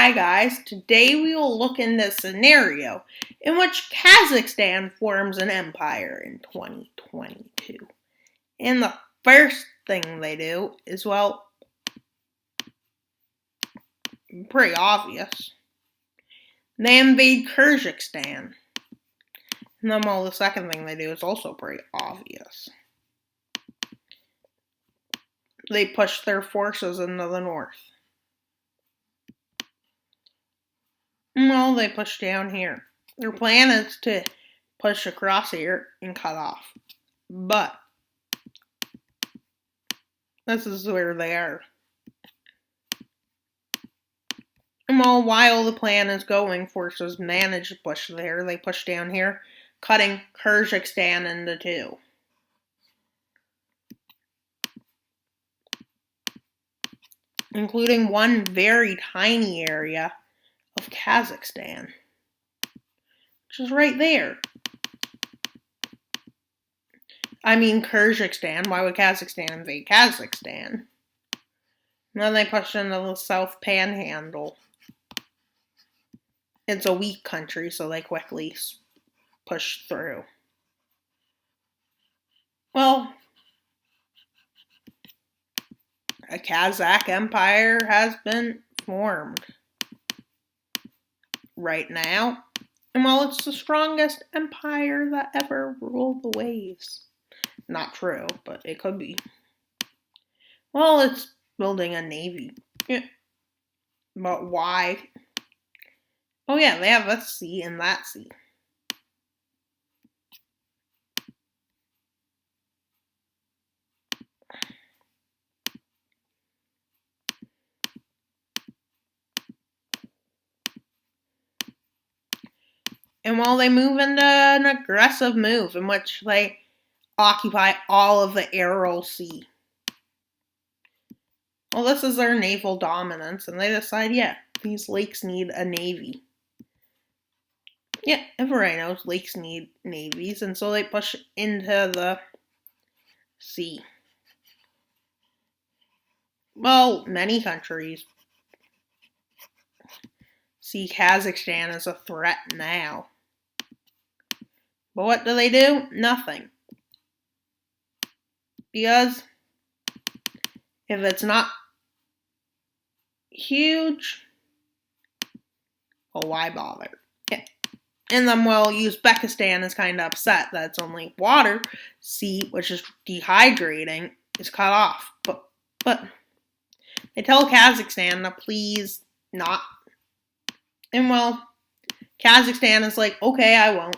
Hi guys, today we will look into a scenario in which Kazakhstan forms an empire in 2022. And the first thing they do is, well, pretty obvious. They invade Kazakhstan. And then, well, the second thing they do is also pretty obvious. They push their forces into the north. Well, they push down here. Their plan is to push across here and cut off. But this is where they are. And while the plan is going, forces manage to push there. They push down here, cutting Kazakhstan into two. Including one very tiny area of Kazakhstan, which is right there. I mean Kazakhstan. Why would Kazakhstan invade Kazakhstan? And then they push into the South Panhandle. It's a weak country, so they quickly push through. Well, a Kazakh empire has been formed right now. And it's the strongest empire that ever ruled the waves. Not true, but it could be. Well, it's building a navy. Yeah. But why? Oh yeah, they have this sea and that sea. And they move into an aggressive move in which they occupy all of the Aral Sea. Well, this is their naval dominance, and they decide, yeah, these lakes need a navy. Yeah, everybody knows lakes need navies, and so they push into the sea. Well, many countries see Kazakhstan as a threat now. But what do? Nothing. Because if it's not huge, well, why bother? Yeah. And then, Uzbekistan is kind of upset that it's only water, sea, which is dehydrating, is cut off. But they tell Kazakhstan to please not. And Kazakhstan is like, okay, I won't.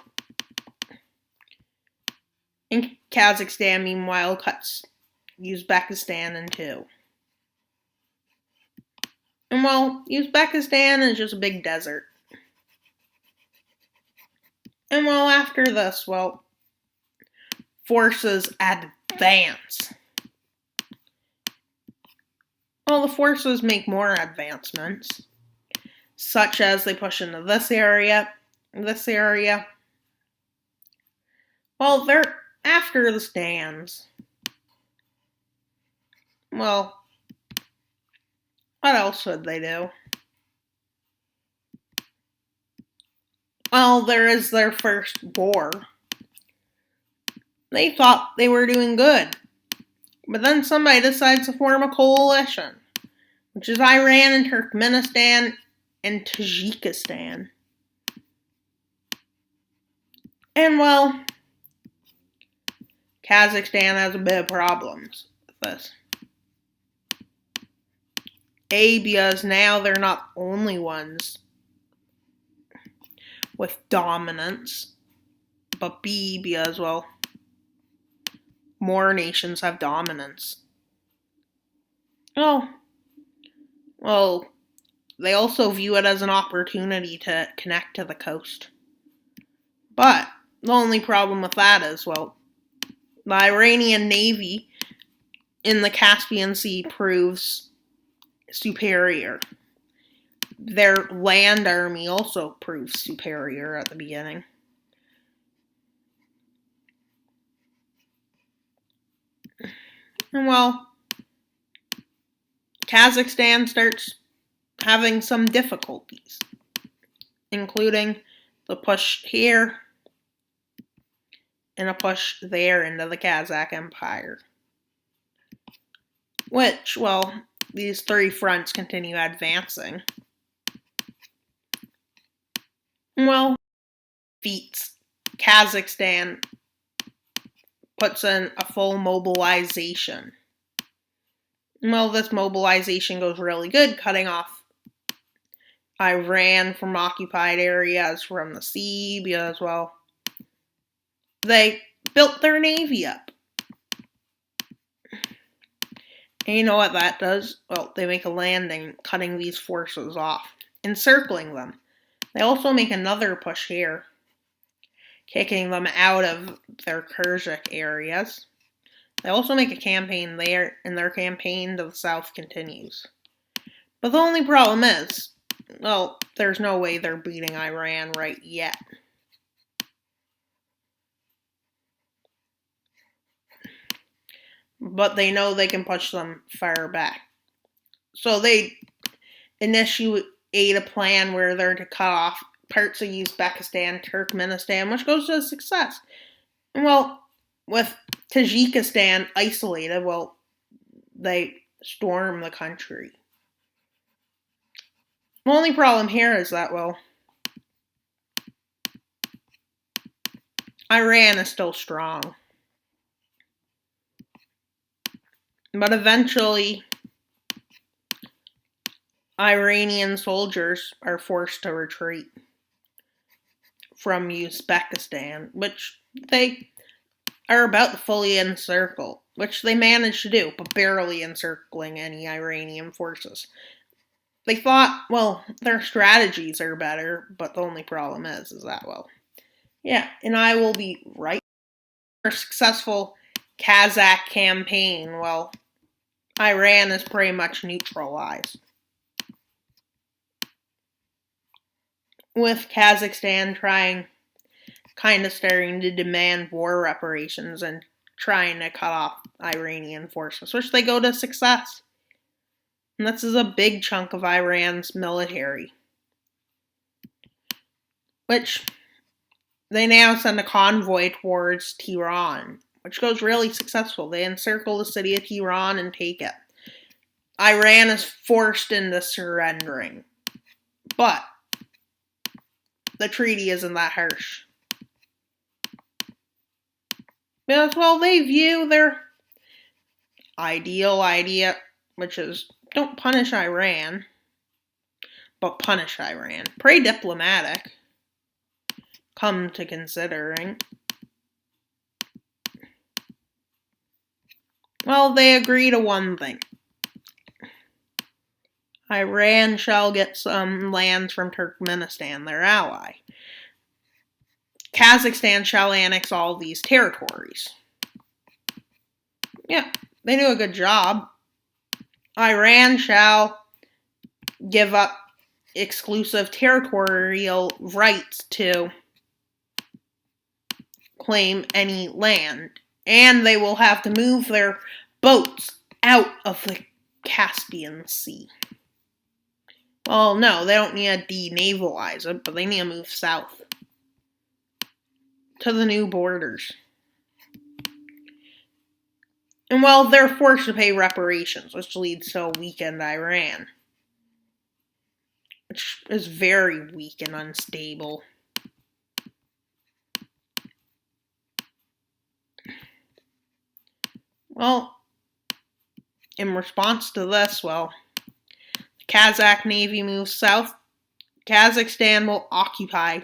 And Kazakhstan, meanwhile, cuts Uzbekistan in two. And Uzbekistan is just a big desert. And after this, forces advance. The forces make more advancements, such as they push into this area. They're after the stands. What else would they do? There is their first war. They thought they were doing good. But then somebody decides to form a coalition, which is Iran and Turkmenistan and Tajikistan. And Kazakhstan has a bit of problems with this. A, because now they're not the only ones with dominance, but B, because, more nations have dominance. They also view it as an opportunity to connect to the coast. But the only problem with that is, the Iranian Navy in the Caspian Sea proves superior. Their land army also proves superior at the beginning. And Kazakhstan starts having some difficulties, including the push here and a push there into the Kazakh Empire. Which, well, these three fronts continue advancing. Well, defeats Kazakhstan, puts in a full mobilization. Well, this mobilization goes really good, cutting off Iran from occupied areas from the sea, because, well, they built their navy up. And you know what that does? Well, they make a landing, cutting these forces off, encircling them. They also make another push here, kicking them out of their Kyrgyz areas. They also make a campaign there, and their campaign to the south continues. But the only problem is, well, there's no way they're beating Iran right yet. But they know they can push them far back. So they initiate a plan where they're to cut off parts of Uzbekistan, Turkmenistan, which goes to success. And, well, with Tajikistan isolated, well, they storm the country. The only problem here is that, well, Iran is still strong. But eventually, Iranian soldiers are forced to retreat from Uzbekistan, which they are about to fully encircle, which they managed to do, but barely encircling any Iranian forces. They thought, well, their strategies are better, but the only problem is that, well, yeah, and I will be right. A successful Kazakh campaign, well, Iran is pretty much neutralized. With Kazakhstan starting to demand war reparations and trying to cut off Iranian forces, which they go to success. And this is a big chunk of Iran's military, which they now send a convoy towards Tehran, which goes really successful. They encircle the city of Tehran and take it. Iran is forced into surrendering, but the treaty isn't that harsh. Because, well, they view their ideal idea, which is don't punish Iran, but punish Iran. Pretty diplomatic, come to considering. Well, they agree to one thing. Iran shall get some lands from Turkmenistan, their ally. Kazakhstan shall annex all these territories. Yeah, they do a good job. Iran shall give up exclusive territorial rights to claim any land. And they will have to move their boats out of the Caspian Sea. Well, no, they don't need to denavalize it, but they need to move south to the new borders. And, well, they're forced to pay reparations, which leads to a weakened Iran, which is very weak and unstable. Well, in response to this, well, the Kazakh Navy moves south. Kazakhstan will occupy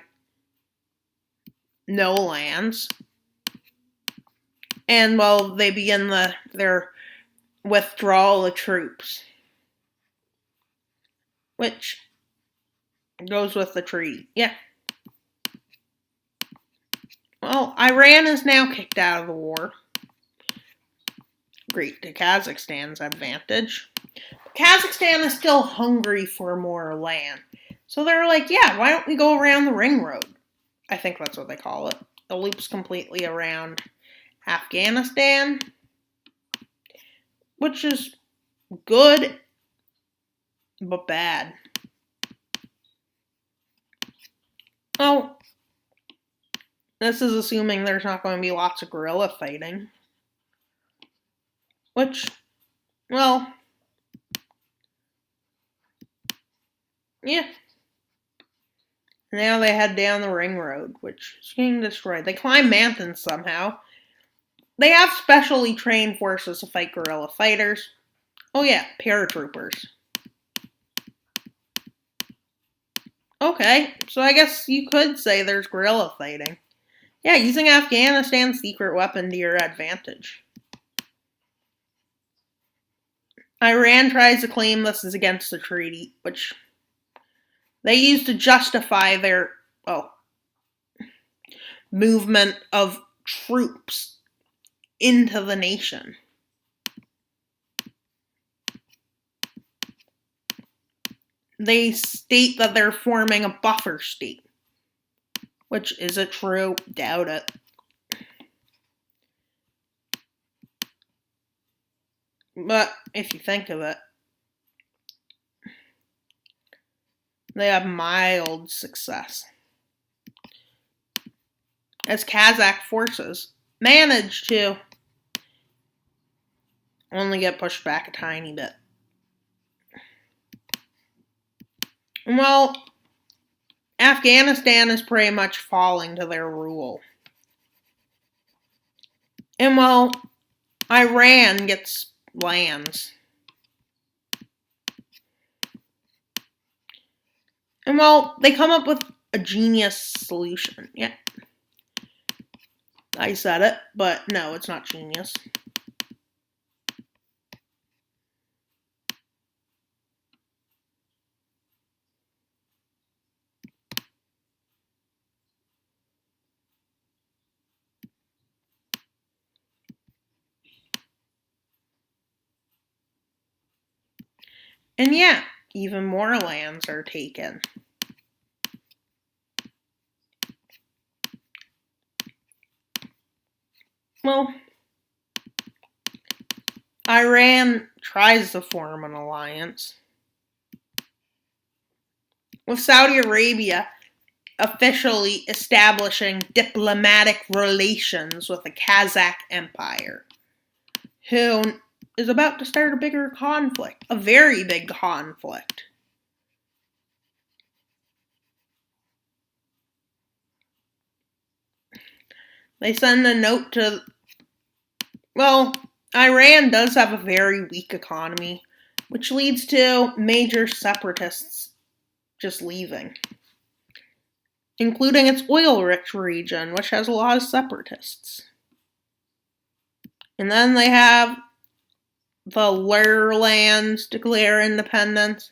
no lands. And, well, they begin their withdrawal of troops, which goes with the treaty. Yeah. Well, Iran is now kicked out of the war. Great to Kazakhstan's advantage. Kazakhstan is still hungry for more land. So they're like, yeah, why don't we go around the ring road? I think that's what they call it. It loops completely around Afghanistan, which is good, but bad. Oh, this is assuming there's not going to be lots of guerrilla fighting. Which, well, yeah. Now they head down the ring road, which is getting destroyed. They climb mountains somehow. They have specially trained forces to fight guerrilla fighters. Oh yeah, paratroopers. Okay, so I guess you could say there's guerrilla fighting. Yeah, using Afghanistan's secret weapon to your advantage. Iran tries to claim this is against the treaty, which they use to justify their, movement of troops into the nation. They state that they're forming a buffer state. Which, is it true? Doubt it. But if you think of it, they have mild success. As Kazakh forces manage to only get pushed back a tiny bit. Well, Afghanistan is pretty much falling to their rule. And well, Iran gets lands. And well, they come up with a genius solution. Yeah. I said it, but no, it's not genius. And yeah, even more lands are taken. Well, Iran tries to form an alliance with Saudi Arabia officially establishing diplomatic relations with the Kazakh Empire, who is about to start a bigger conflict, a very big conflict. They send a note to, well, Iran does have a very weak economy, which leads to major separatists just leaving, including its oil-rich region, which has a lot of separatists. And then they have the Lur lands declare independence.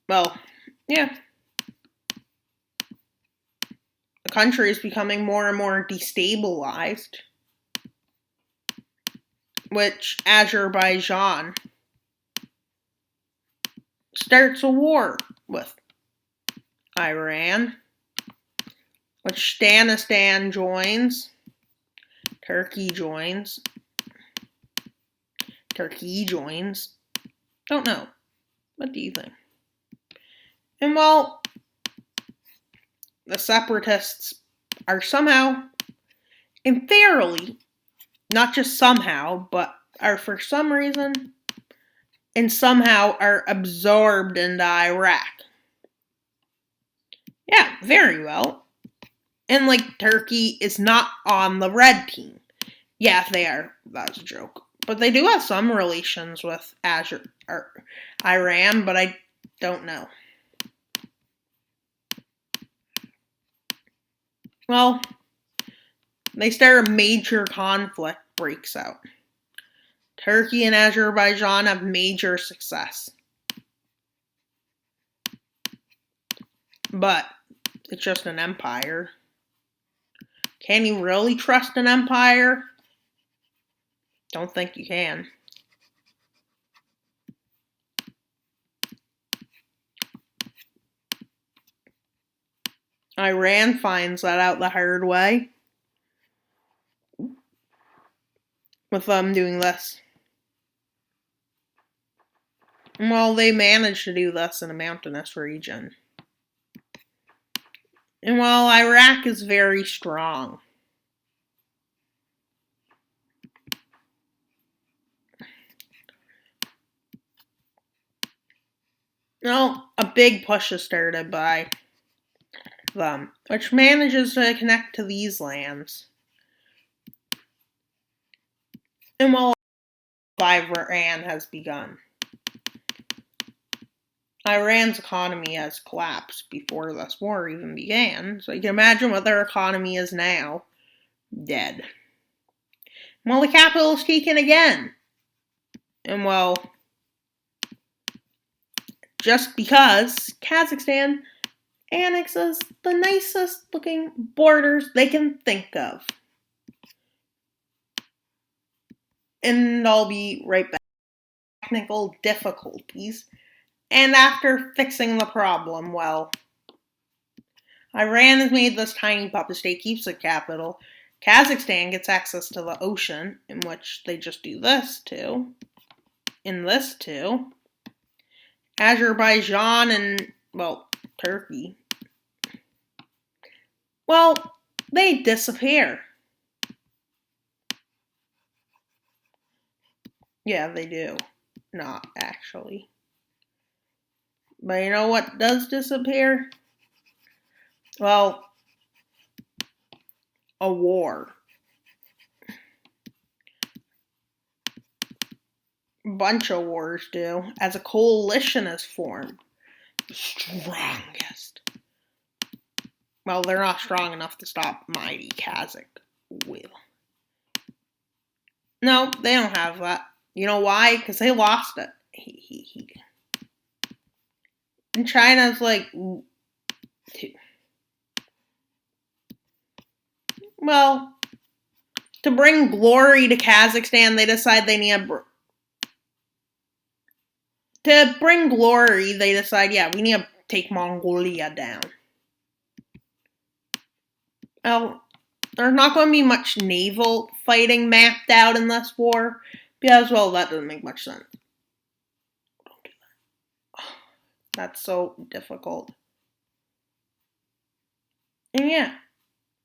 Well, yeah. The country is becoming more and more destabilized, which Azerbaijan starts a war with Iran, which Afghanistan joins, Turkey joins, don't know. What do you think? And well, the separatists are somehow, and fairly, not just somehow, but are for some reason, and somehow are absorbed into Iraq. Yeah, very well. And like Turkey is not on the red team. Yeah, they are. That's a joke. But they do have some relations with Iran, but I don't know. Well, they start a major conflict breaks out. Turkey and Azerbaijan have major success. But it's just an empire. Can you really trust an empire? Don't think you can. Iran finds that out the hard way with them doing this. Well, they managed to do this in a mountainous region. And while Iraq is very strong. Well, a big push is started by them, which manages to connect to these lands. And while Iran has begun. Iran's economy has collapsed before this war even began, so you can imagine what their economy is now. Dead. Well, the capital is taken again. And well, just because Kazakhstan annexes the nicest looking borders they can think of. And I'll be right back. Technical difficulties. And after fixing the problem, well, Iran has made this tiny puppet state, keeps the capital. Kazakhstan gets access to the ocean, in which they just do this too. In this too. Azerbaijan and, well, Turkey. Well, they disappear. Yeah, they do. Not actually. But you know what does disappear? Well, a war. Bunch of wars do, as a coalition is formed. The strongest. Well, they're not strong enough to stop mighty Kazakh will. No, they don't have that. You know why? Because they lost it. And China's like, well, to bring glory to Kazakhstan, they decide they need to bring glory, they decide, yeah, we need to take Mongolia down. Well, there's not going to be much naval fighting mapped out in this war, because, well, that doesn't make much sense. Don't do that. That's so difficult. And yeah,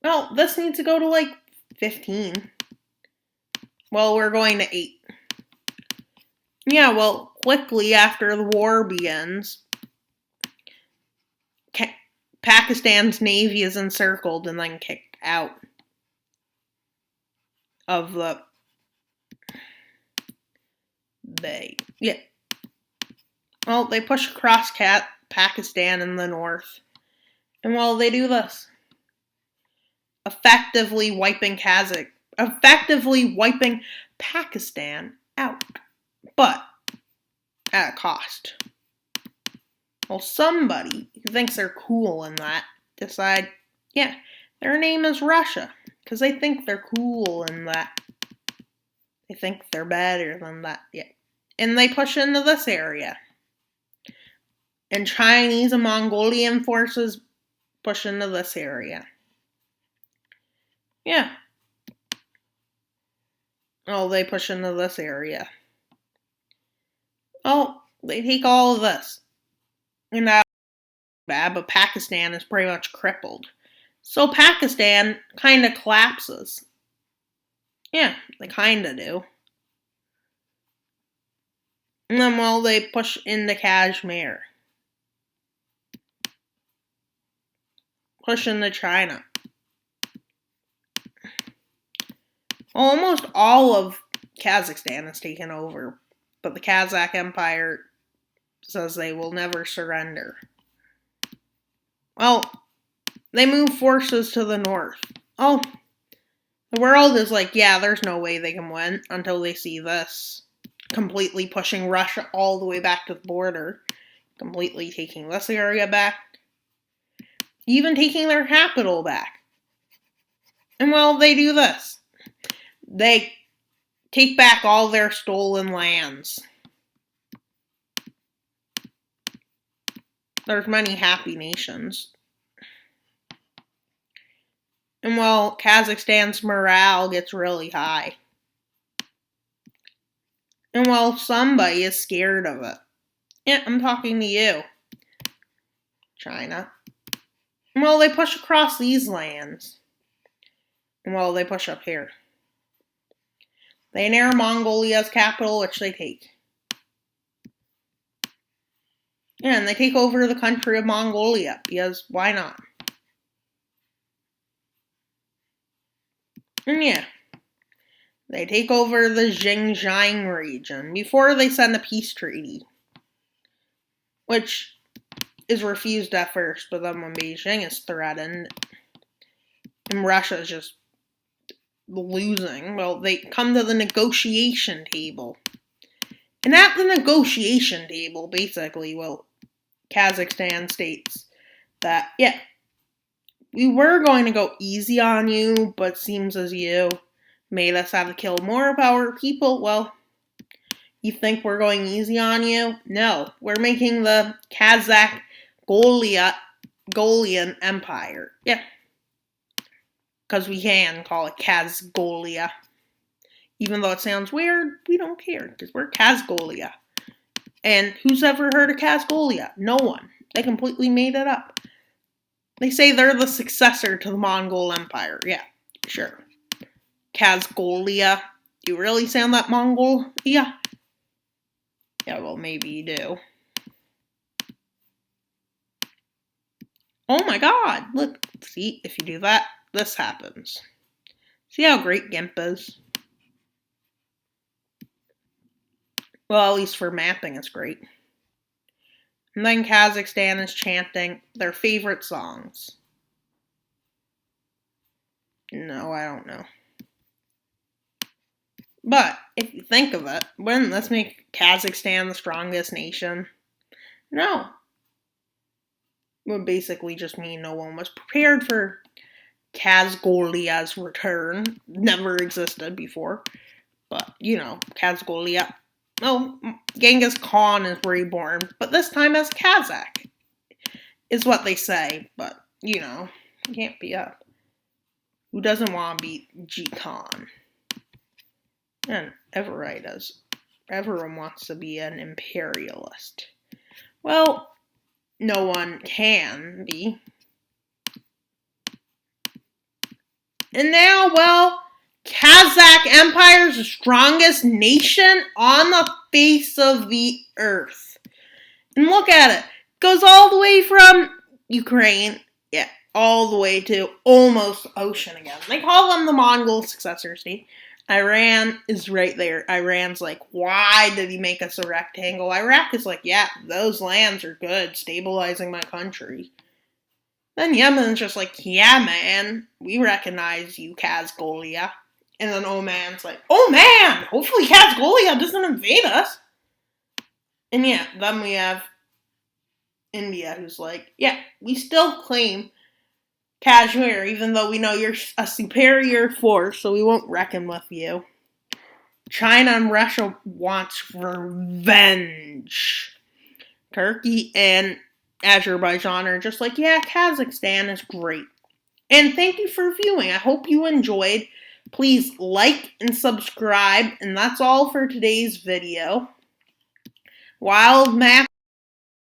well, this needs to go to like 15. Well, we're going to 8. Yeah, well, quickly after the war begins, Pakistan's navy is encircled and then kicked out of the bay. Yeah. Well, they push across Pakistan in the north. And well, they do this. Effectively wiping Pakistan out. But at a cost. Well, somebody who thinks they're cool in that decide, yeah, their name is Russia. Because they think they're cool in that. They think they're better than that. Yeah. And they push into this area. And Chinese and Mongolian forces push into this area. Yeah. Oh, they push into this area. Oh, they take all of this. And now, bad, but Pakistan is pretty much crippled. So Pakistan kind of collapses. Yeah, they kind of do. And then, well, they push into Kashmir. Push into China. Almost all of Kazakhstan is taken over, but the Kazakh Empire says they will never surrender. Well, they move forces to the north. Oh, the world is like, yeah, there's no way they can win until they see this. Completely pushing Russia all the way back to the border. Completely taking this area back. Even taking their capital back. And well, they do this. They take back all their stolen lands. There's many happy nations. And well, Kazakhstan's morale gets really high. And well, somebody is scared of it. Yeah, I'm talking to you, China. Well, they push across these lands. Well, they push up here. They near Mongolia's capital, which they take. Yeah, and they take over the country of Mongolia, because why not? And yeah, they take over the Xinjiang region before they send a peace treaty, which is refused at first, but then when Beijing is threatened, and Russia is just losing, well, they come to the negotiation table. And at the negotiation table, basically, well, Kazakhstan states that, yeah, we were going to go easy on you, but seems as you made us have to kill more of our people. Well, you think we're going easy on you? No, we're making the Kazakh-Golian Empire. Yeah, because we can call it Kazgolia. Even though it sounds weird, we don't care, because we're Kazgolia. And who's ever heard of Kazgolia? No one. They completely made it up. They say they're the successor to the Mongol Empire. Yeah, sure. Kazgolia. Do you really sound that Mongol? Yeah. Yeah, well, maybe you do. Oh my god, look. See, if you do that, this happens. See how great GIMP is? Well, at least for mapping, it's great. And then Kazakhstan is chanting their favorite songs. No, I don't know. But if you think of it, wouldn't this make Kazakhstan the strongest nation? No. It would basically just mean no one was prepared for Kazgolia's return. Never existed before. But, you know, Kazgolia. Oh, Genghis Khan is reborn, but this time as Kazakh, is what they say. But, you know, it can't be up. Who doesn't want to beat G Khan? And everyone wants to be an imperialist. Well, no one can be. And now, well, Kazakh Empire is the strongest nation on the face of the earth. And look at it. It goes all the way from Ukraine, yeah, all the way to almost the ocean again. They call them the Mongol successor state. Iran is right there. Iran's like, why did he make us a rectangle? Iraq is like, yeah, those lands are good, stabilizing my country. Then Yemen's just like, yeah, man, we recognize you, Kazgolia. And then Oman's like, oh man, hopefully Kazgolia doesn't invade us. And yeah, then we have India, who's like, yeah, we still claim Kashmir, even though we know you're a superior force, so we won't reckon with you. China and Russia wants revenge. Turkey and Azerbaijan are just like, yeah, Kazakhstan is great. And thank you for viewing. I hope you enjoyed. Please like and subscribe. And that's all for today's video. Wild Map